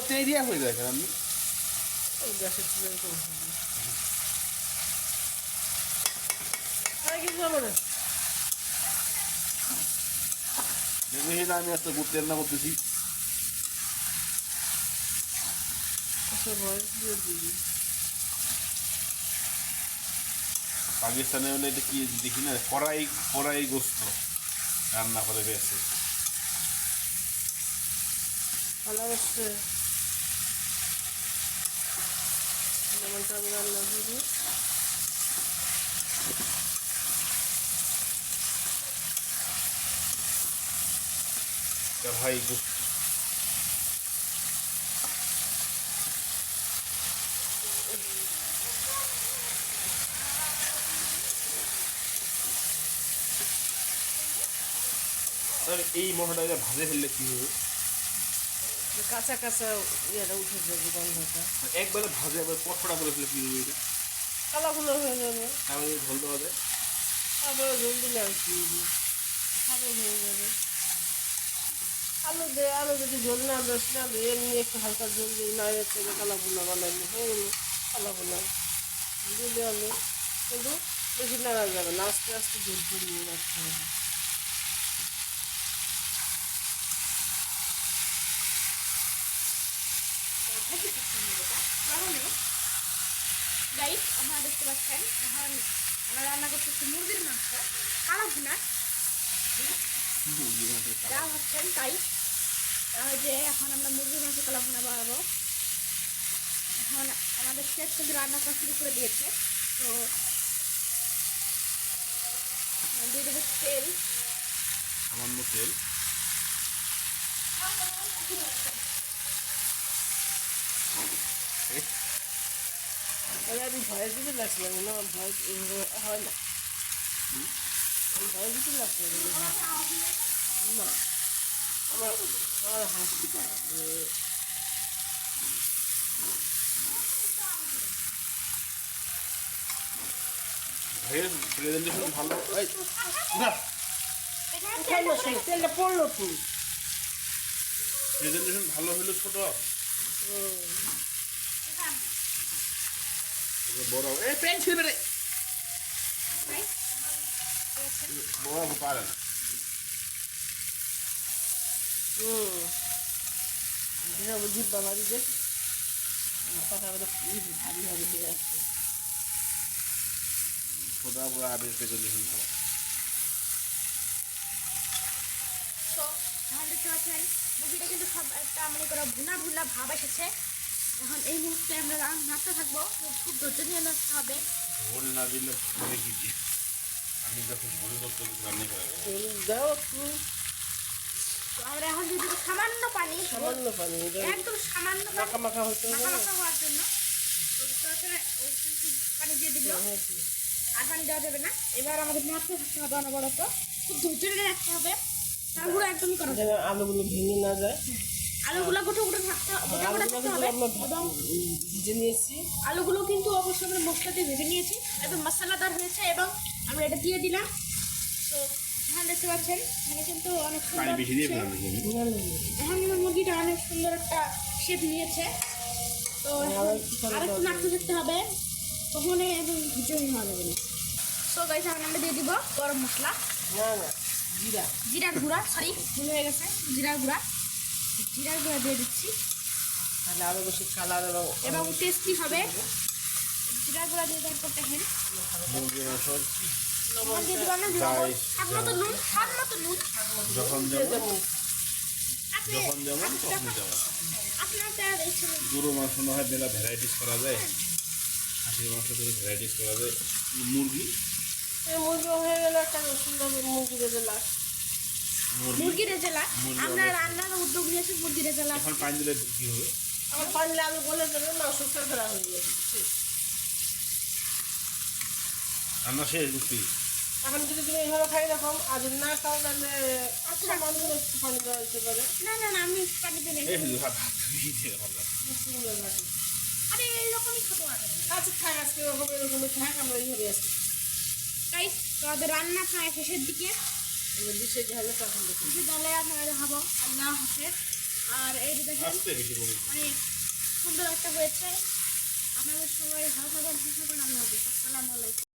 তেরিয়া হয়ে যায় কেন আপনি গ্যাসের চুলায় তো আর কিছু হবে না। আমি একটা করতে রান্না করতেছি। পাকিস্তানে হলে এটা কি দেখি না, কড়াই কড়াই গোস্ত রান্না করে বেছে। ভালো হচ্ছে যেমনটা আমি রান্না করি। ভাই গোস্ত এই মশলাটা ভাজে ফেললে কি হবে? কাঁচা কাঁচা ইয়েটা উঠে যাবে, গন্ধটা। একবারে ভাজে একবার কটকটা করে ফেলে কি হবে? এটা কালাগুলো হয়ে যাবে, তাহলে ঝোল দেওয়া যায়। তারপরে ঝোল দিলে আর কি খাবে হয়ে যাবে। আলু দে, আলু যদি ঝোল না দোষ না দে, এমনি একটু হালকা ঝোল দিই, না এর থেকে কালাগুলো বানাইলে হয়ে গেলো কালাগুলো দিলে আলু। কিন্তু বেশি নাড়া যাবে না, আস্তে আস্তে ঝোল করিয়ে রাখতে হবে। গাইস আপনারা দেখতে পাচ্ছেন এখন আমরা রান্না করতেছি মুরগির মাংস কালো ভুনা যা হচ্ছেন তাই যে এখন আমরা মুরগির মাংস কালো ভুনা বানাবো। এখন আমাদের শেফ কিন্তু রান্না করা শুরু করে দিয়েছে। তো দিয়ে দেবো তেল, সামান্য তেল। তাহলে আমি ভয় দিতে লাগছিলাম না, ভয় হয় না, ভয় দিতে লাগছিলাম না। আমার আমার হাসিটা ভাইয়ের প্রেজেন্টেশন ভালো। তেলটা পড়লো তো, প্রেজেন্টেশন ভালো হলো ছোট বড় এই পেন ছিড়বে রে, বড় পারে না। জিপ বাবা দিতে কথা বলে ভারী ভারী দিয়ে আসছে। ছোটা বড় আবের প্রেজেন্টেশন ভালো। তো এখন দেখতে পাচ্ছেন মুরগিটা কিন্তু সব একটা মনে করো ভুনা ভুনা ভাব এসেছে। এখন এই মুহূর্তে আমরা নাড়তে থাকবো, খুব ধৈর্য নিয়ে নাড়তে হবে। ঝোল না দিলে মানে কি দিয়ে আমি যখন ঝোল করতে রান্না করা দাও একটু তো আমরা এখন দিয়ে দেবো সামান্য পানি, সামান্য পানি, একদম সামান্য মাখা মাখা হতে মাখা হবে। মাখা হওয়ার জন্য। তো দেখতে পাচ্ছেন ও কিন্তু পানি দিয়ে দিল, আর পানি দেওয়া যাবে না। এবার আমাদের নাড়তে থাকতে হবে অনবরত, খুব ধৈর্য নিয়ে রাখতে হবে, তারপরে একদমই করা যাবে আলুগুলো ভেঙে না যায়। আলুগুলো গোটা গোটা থাকতে হবে এবং ভিজে নিয়েছি। আলুগুলো কিন্তু অবশ্যই আমরা মশলা দিয়ে ভেজে নিয়েছি, একদম মশলাদার হয়েছে এবং আমরা এটা দিয়ে দিলাম। তো এখন দেখতে পাচ্ছেন এখানে কিন্তু অনেক পানি সুন্দর বেশি দিয়ে ফেলাম এখন মুরগিটা অনেক সুন্দর একটা শেপ নিয়েছে। তো আরেকটু নাড়তে থাকতে হবে, কখনোই একদম ভীষণই হওয়া যাবে না। সো গাইস এখন আমরা দিয়ে দিব গরম মশলা, না না জিরা, জিরার গুঁড়া, সরি ভুল হয়ে গেছে, জিরার গুঁড়া দিয়ে দিচ্ছি তাহলে আরো বেশি কালার এবং টেস্টি হবে। জিরার গুঁড়া দিয়ে দেওয়ার পর দেখেন মুরগির মাংস দিয়ে দিব আমরা লবণ, স্বাদ মতো নুন, স্বাদ মতো নুন। যখন যেমন আপনি যখন যেমন তখন যেমন। আপনার ইচ্ছে মতো গরু মাংস না হয় মেলা ভ্যারাইটিস করা যায়, খাসির মাংস থেকে ভ্যারাইটিস করা যায়। মুরগি মুরগি হয়ে গেলে একটা সুন্দর মুরগি দেবে লাস্ট। মুরগি রেজালা আমরা রান্নার উদ্যোগ নিয়েছি, মুরগি রেজালা। এখন পানি দিলে কি হবে? আমার পারলে আমি বলে দেবে মাংস ফেরা হয়ে যাবে। রান্না শেষ বুঝছি। এখন যদি তুমি এইভাবে খাই এরকম আর যদি না খাও তাহলে সামান্য একটু পানি দেওয়া যেতে পারে। না না না আমি পানিতে নেই, এই শুধু ভাত দিয়ে দিয়ে ভাবলাম। সুন্দর লাগে। আরে এইরকমই খাবো আগে। আচ্ছা থাক, আজকে এরকমই থাক, আমরা এইভাবে আসছি। তাই তোমাদের রান্না প্রায় শেষের দিকে। এবার ডিশে ঝালে তখন দেখি কিছু দলে আপনারা দেখাবো। আল্লাহ হাফেজ। আর এই যে দেখেন আস্তে বেশি মরিচ অনেক সুন্দর একটা হয়েছে। আপনাদের সবাই ভালো থাকবেন, সুস্থ থাকবেন। আল্লাহ হাফেজ। আসসালামু আলাইকুম।